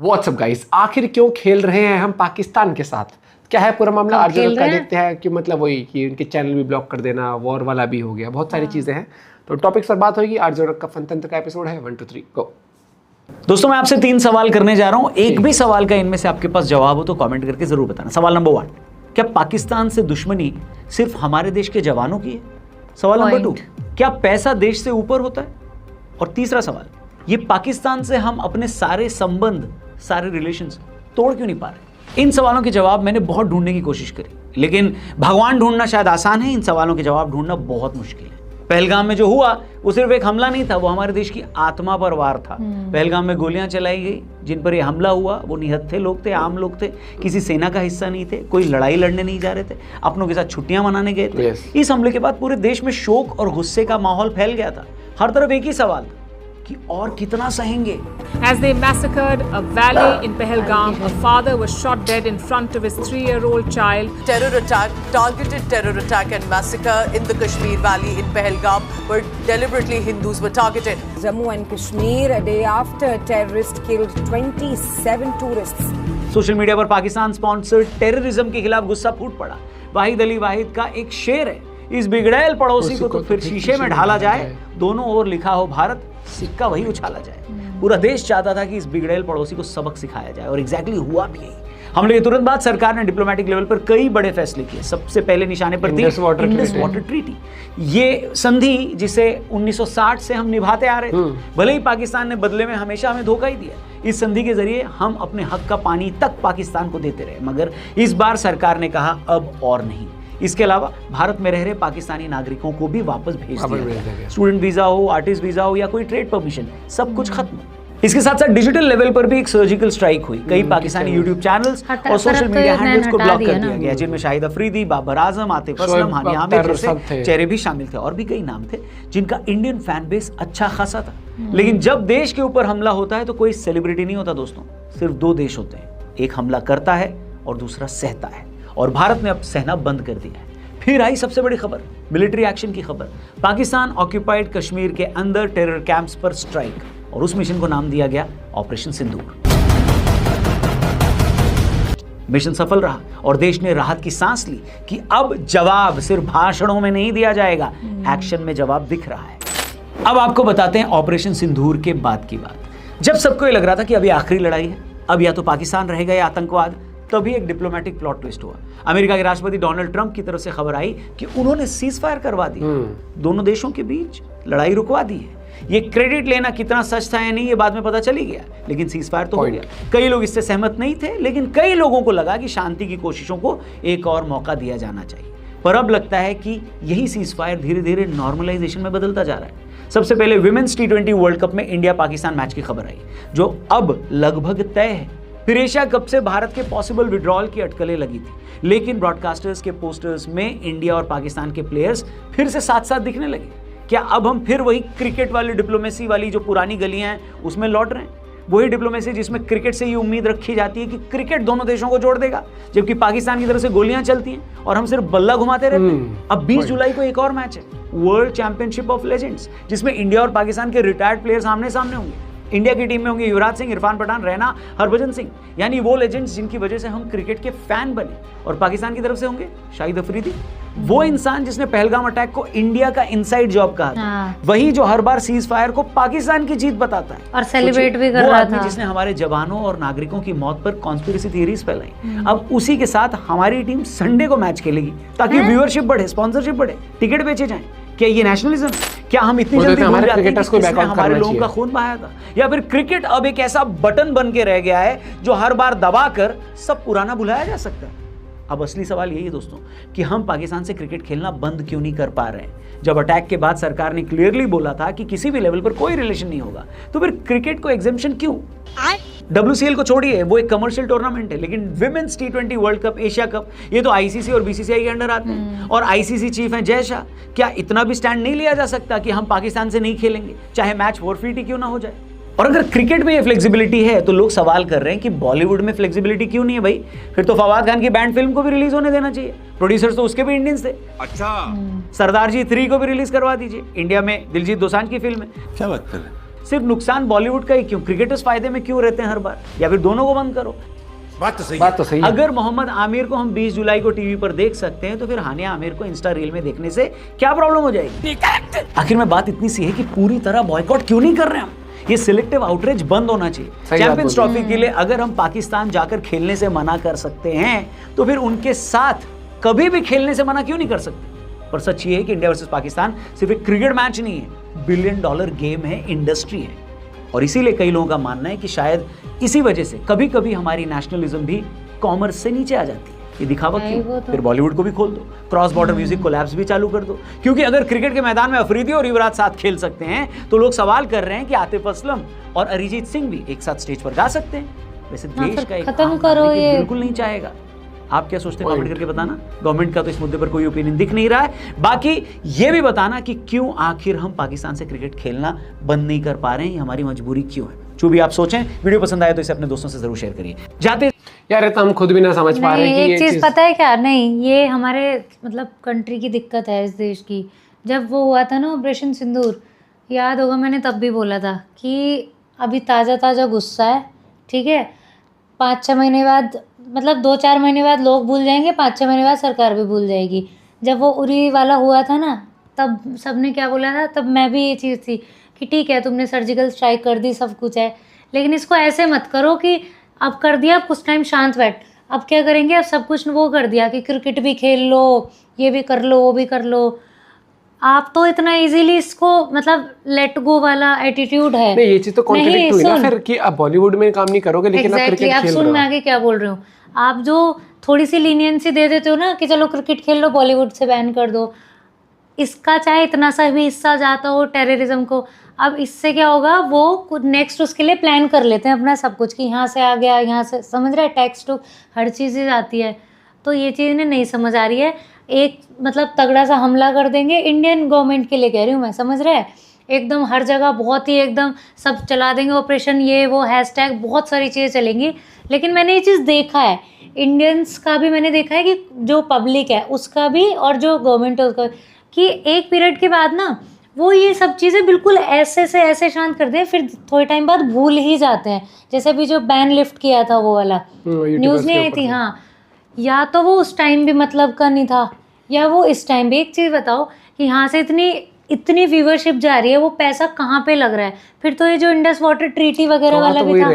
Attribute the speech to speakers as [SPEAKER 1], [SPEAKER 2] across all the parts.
[SPEAKER 1] WhatsApp guys, आखिर क्यों खेल रहे हैं हम पाकिस्तान के साथ? क्या है पूरा मामला? अर्जुन का देखते हैं कि मतलब वही कि उनके चैनल भी ब्लॉक कर देना, वॉर वाला भी हो गया, बहुत सारी चीजें हैं। तो टॉपिक्स पर बात होगी। अर्जुन का फनतंत्र का एपिसोड है 1 2 3 गो।
[SPEAKER 2] दोस्तों मैं आपसे 3 सवाल करने जा रहा हूं, एक भी सवाल का इनमें से आपके पास जवाब हो तो कमेंट करके जरूर बताना। सवाल नंबर 1, क्या पाकिस्तान से दुश्मनी सिर्फ हमारे देश के जवानों की है? सवाल नंबर 2, क्या पैसा देश से ऊपर होता है? और तीसरा सवाल, ये पाकिस्तान से हम अपने सारे संबंध, सारे रिलेशंस तोड़ क्यों नहीं पा रहे? इन सवालों के जवाब मैंने बहुत ढूंढने की कोशिश करी, लेकिन भगवान ढूंढना शायद आसान है, इन सवालों के जवाब ढूंढना बहुत मुश्किल है। पहलगाम में जो हुआ वो सिर्फ एक हमला नहीं था, वो हमारे देश की आत्मा पर वार था। पहलगाम में गोलियां चलाई गई, जिन पर ये हमला हुआ वो निहत्थे लोग थे, आम लोग थे, किसी सेना का हिस्सा नहीं थे, कोई लड़ाई लड़ने नहीं जा रहे थे, अपनों के साथ छुट्टियां मनाने गए थे। इस हमले के बाद पूरे देश में शोक और गुस्से का माहौल फैल गया था। हर तरफ एक ही सवाल था कि और कितना सहेंगे।
[SPEAKER 3] As they massacred a valley in Pahalgam, a father was shot dead in front of his 3-year-old child.
[SPEAKER 4] Terror attack, targeted terror attack and massacre in the Kashmir Valley in Pahalgam, where deliberately Hindus were targeted.
[SPEAKER 5] Jammu and Kashmir, a day after terrorists killed 27 tourists.
[SPEAKER 2] Social media पर Pakistan sponsored terrorism के खिलाफ गुस्सा फूट पड़ा। वाहिद अली वाहिद का एक शेर है, इस बिगड़ैल पड़ोसी को तो फिर शीशे में ढाला जाए, दोनों ओर लिखा हो भारत, सिक्का वही उछाला जाए। पूरा देश चाहता था कि इस बिगड़ैल पड़ोसी को सबक सिखाया जाए, और एग्जैक्टली हुआ भी यही। हमले के तुरंत बाद सरकार ने डिप्लोमेटिक लेवल पर कई बड़े फैसले किए। सबसे पहले निशाने पर थी इंडस वाटर ट्रीटी। ये संधि जिसे 1960 से हम निभाते आ रहे थे, भले ही पाकिस्तान ने बदले में हमेशा हमें धोखा ही दिया। इस संधि के जरिए हम अपने हक का पानी तक पाकिस्तान को देते रहे, मगर इस बार सरकार ने कहा अब और नहीं। इसके अलावा भारत में रह रहे पाकिस्तानी नागरिकों को भी वापस भेज दिया गया। स्टूडेंट वीजा हो, आर्टिस्ट वीजा हो या कोई ट्रेड परमिशन, सब कुछ खत्म। इसके साथ साथ डिजिटल लेवल पर भी एक सर्जिकल स्ट्राइक हुई। कई पाकिस्तानी यूट्यूब चैनल्स और सोशल मीडिया हैंडल्स को ब्लॉक कर दिया गया, जिनमें शाहिद अफरीदी, बाबर आजम, आतिफ असलम, हानिया आमिर जैसे चेहरे भी शामिल थे। और भी कई नाम थे जिनका इंडियन फैन बेस अच्छा खासा था। लेकिन जब देश के ऊपर हमला होता है तो कोई सेलिब्रिटी नहीं होता दोस्तों, सिर्फ 2 देश होते हैं, एक हमला करता है और दूसरा सहता है। और भारत ने अब सहना बंद कर दिया है। फिर आई सबसे बड़ी खबर, मिलिट्री एक्शन की खबर। पाकिस्तान ऑक्यूपाइड कश्मीर के अंदर टेरर कैंप्स पर स्ट्राइक, और उस मिशन को नाम दिया गया ऑपरेशन सिंदूर। मिशन सफल रहा और देश ने राहत की सांस ली कि अब जवाब सिर्फ भाषणों में नहीं दिया जाएगा, एक्शन में जवाब दिख रहा है। अब आपको बताते हैं ऑपरेशन सिंदूर के बाद की बात। जब सबको ये लग रहा था कि अभी आखिरी लड़ाई है, अब या तो पाकिस्तान रहेगा या आतंकवाद, तभी एक डिप्लोमेटिक प्लॉट ट्विस्ट हुआ। अमेरिका के राष्ट्रपति डोनाल्ड ट्रंप की तरफ से खबर आई कि उन्होंने सीज फायर करवा दी, दोनों देशों के बीच लड़ाई रुकवा दी है। ये क्रेडिट लेना कितना सच था या नहीं ये बाद में पता चली गया, लेकिन सीज फायर तो हो गया। कई लोग इससे सहमत नहीं थे, लेकिन कई लोगों को लगा कि शांति की कोशिशों को एक और मौका दिया जाना चाहिए। पर अब लगता है कि यही सीज फायर धीरे धीरे नॉर्मलाइजेशन में बदलता जा रहा है। सबसे पहले विमेंस T20 वर्ल्ड कप में इंडिया पाकिस्तान मैच की खबर आई, जो अब लगभग तय है। फिर एशिया कप से भारत के पॉसिबल विड्रॉल की अटकलें लगी थी, लेकिन ब्रॉडकास्टर्स के पोस्टर्स में इंडिया और पाकिस्तान के प्लेयर्स फिर से साथ साथ दिखने लगे। क्या अब हम फिर वही क्रिकेट वाली डिप्लोमेसी वाली जो पुरानी गलियां हैं उसमें लौट रहे हैं? वही डिप्लोमेसी जिसमें क्रिकेट से ये उम्मीद रखी जाती है कि क्रिकेट दोनों देशों को जोड़ देगा, जबकि पाकिस्तान की तरफ से गोलियां चलती हैं और हम सिर्फ बल्ला घुमाते रहते हैं। अब 20 जुलाई को एक और मैच है, वर्ल्ड चैंपियनशिप ऑफ लेजेंड्स, जिसमें इंडिया और पाकिस्तान के रिटायर्ड प्लेयर्स आमने सामने होंगे। इंडिया की टीम में होंगे युवराज सिंह, इरफान पठान, रैना, हरभजन सिंह, यानी वो लेजेंड्स जिनकी वजह से हम क्रिकेट के फैन बने। और पाकिस्तान की तरफ से होंगे शाहिद अफरीदी, वो इंसान जिसने पहलगाम अटैक को इंडिया का इनसाइड जॉब कहा था, वही जो हर बार सीज फायर को पाकिस्तान की जीत बताता है
[SPEAKER 6] और सेलिब्रेट भी कर रहा था,
[SPEAKER 2] जिसने हमारे जवानों और नागरिकों की मौत पर कॉन्स्पिरेसी थियरीज फैलाई। अब उसी के साथ हमारी टीम संडे को मैच खेलेगी ताकि व्यूअरशिप बढ़े, स्पॉन्सरशिप बढ़े, टिकट बेचे जाएं। क्या ये नेशनलिज्म? क्या हम इतनी जल्दी भूल जाते हैं कि किसने हमारे लोगों का खून बहाया था? या फिर क्रिकेट अब एक ऐसा बटन बन के रह गया है जो हर बार दबाकर सब पुराना भुलाया जा सकता है? अब असली सवाल यही है दोस्तों कि हम पाकिस्तान से क्रिकेट खेलना बंद क्यों नहीं कर पा रहे हैं। जब अटैक के बाद सरकार ने क्लियरली बोला था कि किसी भी लेवल पर कोई रिलेशन नहीं होगा, तो फिर क्रिकेट को एग्जेम्पशन क्यों? WCL को छोड़िए, वो एक कमर्शियल टूर्नामेंट है, लेकिन women's T20 world cup, Asia cup, ये तो ICC और BCCI के अंडर आते हैं। और ICC चीफ हैं जय शाह। क्या इतना भी स्टैंड नहीं लिया जा सकता कि हम पाकिस्तान से नहीं खेलेंगे, चाहे मैच फोरफीट ही क्यों ना हो जाए? और अगर क्रिकेट में ये फ्लेक्सिबिलिटी है तो लोग सवाल कर रहे हैं कि बॉलीवुड में फ्लेक्सिबिलिटी क्यों नहीं है भाई? फिर तो फवाद खान की बैंड फिल्म को भी रिलीज होने देना चाहिए। प्रोड्यूसर्स तो उसके भी इंडियंस थे।
[SPEAKER 7] अच्छा,
[SPEAKER 2] सरदार जी 3 को भी रिलीज करवा दीजिए। इंडिया में दिलजीत दोसांझ की फिल्म है।
[SPEAKER 7] क्या बात कर रहे हैं?
[SPEAKER 2] सिर्फ नुकसान बॉलीवुड का ही क्यों, क्रिकेटर्स फायदे में क्यों रहते हैं हर बार, या फिर दोनों को बंद करो।
[SPEAKER 1] बात तो सही है।
[SPEAKER 2] अगर मोहम्मद आमिर को हम 20 जुलाई को टीवी पर देख सकते हैं तो फिर हानिया आमिर को इंस्टा रील में देखने से क्या प्रॉब्लम हो जाएगी? आखिर में बात इतनी सी है कि पूरी तरह बॉयकॉट क्यों नहीं कर रहे हम? ये सिलेक्टिव आउटरीच बंद होना चाहिए। चैंपियंस ट्रॉफी के लिए अगर हम पाकिस्तान जाकर खेलने से मना कर सकते हैं तो फिर उनके साथ कभी भी खेलने से मना क्यों नहीं कर सकते? और सच ये है कि इंडिया वर्सेस पाकिस्तान सिर्फ एक क्रिकेट मैच नहीं है, $1 बिलियन गेम है, इंडस्ट्री है। और इसीलिए कई लोगों का मानना है कि शायद इसी वजह से कभी कभी हमारी नेशनलिज्म भी कॉमर्स से नीचे आ जाती है। ये दिखावा क्यों? फिर बॉलीवुड को भी खोल दो, क्रॉस बॉर्डर म्यूजिक कोलैब्स भी चालू कर दो। क्योंकि अगर क्रिकेट के मैदान में अफरीदी और युवराज साथ खेल सकते हैं तो लोग सवाल कर रहे हैं कि आतिफ असलम और अरिजीत सिंह भी एक साथ स्टेज पर गा सकते हैं। वैसे देश का एक
[SPEAKER 5] खत्म करो ये,
[SPEAKER 2] बिल्कुल नहीं चाहेगा। आप क्या सोचते हैं? कमेंट करके बताना। गवर्नमेंट का तो इस मुद्दे पर कोई ओपिनियन दिख नहीं रहा है। बाकी ये भी बताना कि क्यों आखिर हम पाकिस्तान से क्रिकेट खेलना बंद नहीं कर पा रहे हैं, ये हमारी मजबूरी क्यों है? जो भी आप सोचें, वीडियो पसंद आए तो इसे अपने दोस्तों से जरूर शेयर करिए। जाते
[SPEAKER 1] यार ये तो हम खुद भी ना समझ पा रहे हैं कि
[SPEAKER 6] एक चीज पता है क्या, नहीं ये हमारे मतलब कंट्री की दिक्कत है, इस देश की। जब वो हुआ था ना ऑपरेशन सिंदूर, याद होगा मैंने तब भी बोला था कि अभी ताज़ा ताज़ा गुस्सा है, ठीक है, 5-6 महीने बाद मतलब 2-4 महीने बाद लोग भूल जाएंगे, 5-6 महीने बाद सरकार भी भूल जाएगी। जब वो उरी वाला हुआ था ना, तब सबने क्या बोला था, तब मैं भी ये चीज़ थी कि ठीक है तुमने सर्जिकल स्ट्राइक कर दी, सब कुछ है, लेकिन इसको ऐसे मत करो कि अब कर दिया, कुछ टाइम शांत बैठ, अब क्या करेंगे, अब सब कुछ वो कर दिया कि क्रिकेट भी खेल लो, ये भी कर लो, वो भी कर लो। आप तो इतना इजीली इसको मतलब लेट गो वाला एटीट्यूड है।
[SPEAKER 1] नहीं, ये चीज तो कॉन्ट्रडिक्ट हुई ना फिर कि आप बॉलीवुड में काम नहीं करोगे लेकिन आप क्रिकेट खेल रहे हो।
[SPEAKER 6] सुन मैं आगे क्या बोल रही हूँ, आप जो थोड़ी सी लीनियंसी दे देते हो ना कि चलो क्रिकेट खेल लो, बॉलीवुड से बैन कर दो, इसका चाहे इतना सा भी हिस्सा जाता हो टेररिज्म को, अब इससे क्या होगा, वो नेक्स्ट उसके लिए प्लान कर लेते हैं अपना सब कुछ कि यहाँ से आ गया, यहाँ से, समझ रहे हैं, टैक्स टू हर चीज़ आती है। तो ये चीज़ इन्हें नहीं समझ आ रही है। एक मतलब तगड़ा सा हमला कर देंगे, इंडियन गवर्नमेंट के लिए कह रही हूँ मैं, समझ रहे हैं, एकदम हर जगह बहुत ही एकदम सब चला देंगे ऑपरेशन, ये वो हैशटैग, बहुत सारी चीज़ें चलेंगी। लेकिन मैंने ये चीज़ देखा है, इंडियंस का भी मैंने देखा है कि जो पब्लिक है उसका भी और जो गवर्नमेंट है उसका, कि एक पीरियड के बाद ना वो ये सब चीज़ें बिल्कुल ऐसे से ऐसे शांत कर दें, फिर थोड़े टाइम बाद भूल ही जाते हैं। जैसे अभी जो बैन लिफ्ट किया था वो वाला न्यूज़ नहीं आई थी, हाँ, या तो वो उस टाइम भी मतलब का नहीं था, या वो इस टाइम भी। एक चीज़ बताओ कि यहाँ से इतनी व्यूवरशिप जा रही है, वो पैसा कहाँ पे लग रहा है? फिर तो ये जो इंडस वाटर ट्रीटी वगैरह वाला भी था,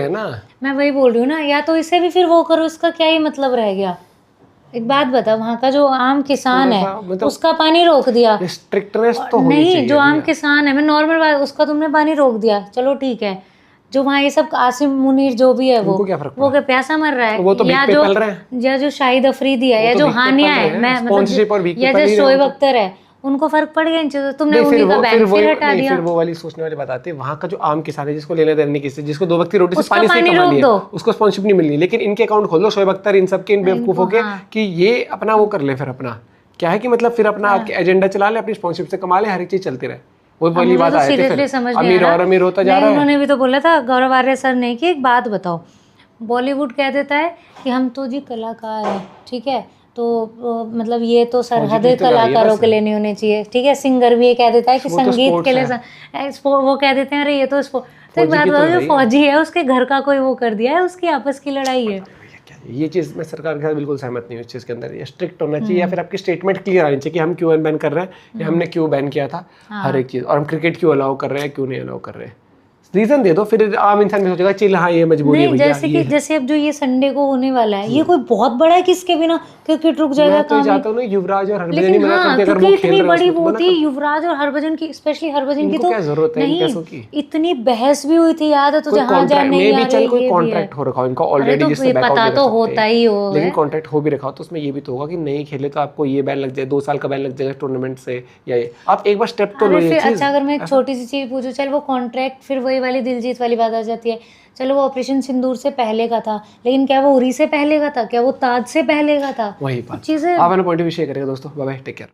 [SPEAKER 6] मैं वही बोल रही हूँ ना, या तो इसे भी फिर वो करो, इसका क्या ही मतलब रह गया? एक बात बता, वहाँ का जो आम किसान है मतलब उसका पानी रोक दिया,
[SPEAKER 1] स्ट्रिक्टनेस तो होनी
[SPEAKER 6] नहीं
[SPEAKER 1] चाहिए।
[SPEAKER 6] जो आम किसान है, मैं नॉर्मल बात, उसका तुमने पानी रोक दिया, चलो ठीक है। जो वहाँ ये सब आसिम मुनीर जो भी है वो क्या प्यासा मर रहा है,
[SPEAKER 1] वो तो
[SPEAKER 6] या जो शाहिद अफरीदी है, या जो हानिया है, मैं मतलब या जो शोएब अख्तर है, उनको फर्क पड़ गया इन चीजों। तुमने उन्हीं का बैन फिर हटा दिया।
[SPEAKER 1] फिर वो वाली सोचने वाले बताते हैं, वहाँ का जो आम किसान है जिसको लेने देने किसी, जिसको 2 वक्त की रोटी से पानी से कमा लिया, उसको स्पॉन्सरशिप नहीं मिलनी, लेकिन इनके अकाउंट खोल दो, शोएब अख्तर इन सब के, इन बेवकूफों के, कि ये अपना वो कर ले, फिर अपना क्या है कि मतलब फिर अपना एजेंडा चला ले, अपनी स्पॉन्सरशिप से कमा ले, हर एक चीज चलती रहे। वो वाली बात आई थी, फिर अमीर और अमीर होता जा रहा है।
[SPEAKER 6] उन्होंने भी तो बोला था गौरव आर्य सर ने कि एक बात बताओ, बॉलीवुड कह देता है कि हम तो जी कलाकार हैं, ठीक है, तो मतलब ये तो सरहदें कलाकारों के लिए नहीं होने चाहिए, ठीक है। सिंगर भी ये कह देता है कि संगीत के लिए, वो कह देते हैं अरे ये तो एक बात बताओ, जो फौजी है उसके घर का कोई वो कर दिया है, उसकी आपस की लड़ाई है।
[SPEAKER 1] ये चीज़ मैं सरकार के साथ बिल्कुल सहमत नहीं हूँ। इस चीज़ के अंदर ये स्ट्रिक्ट होना चाहिए, या फिर आपकी स्टेटमेंट क्लियर आनी चाहिए कि हम क्यों बैन कर रहे हैं, या हमने क्यों बैन किया था, हर एक चीज़, और हम क्रिकेट क्यों अलाउ कर रहे हैं, क्यों नहीं अलाउ कर रहे हैं, रीजन दे दो, फिर आम इंसान भी सोचेगा चल हाँ ये मजबूरी है भैया।
[SPEAKER 6] जैसे अब जो ये संडे को होने वाला है, ये कोई बहुत बड़ा है किसके बिना क्रिकेट रुक जाएगा?
[SPEAKER 1] मैं तो चाहता हूं ना युवराज और हरभजन
[SPEAKER 6] लेकिन हाँ, क्योंकि इतनी बड़ी वो थी युवराज और हरभजन की, स्पेशली हरभजन की, तो नहीं इतनी बहस भी हुई थी, याद है तुझे? हाँ जान नहीं आ रही,
[SPEAKER 1] कोई कॉन्ट्रैक्ट हो रखा हो इनका ऑलरेडी, जिससे
[SPEAKER 6] पता तो होता ही हो,
[SPEAKER 1] लेकिन कॉन्ट्रैक्ट हो भी रखा हो तो उसमें ये भी तो होगा कि नहीं खेले तो आपको ये बैन लग जाए, 2 साल का बैन लग जाएगा टूर्नामेंट से, या ये आप एक बार स्टेप तो लो।
[SPEAKER 6] अच्छा अगर मैं एक छोटी सी चीज पूछूं, चल वो कॉन्ट्रैक्ट, फिर वही वाली दिलजीत वाली बात आ जाती है, चलो वो ऑपरेशन सिंदूर से पहले का था, लेकिन क्या वो उरी से पहले का था, क्या वो ताज से पहले का था?
[SPEAKER 1] वही बात चीजें आप अपना पॉइंट ऑफ व्यू शेयर करेंगे दोस्तों। Bye bye, take care.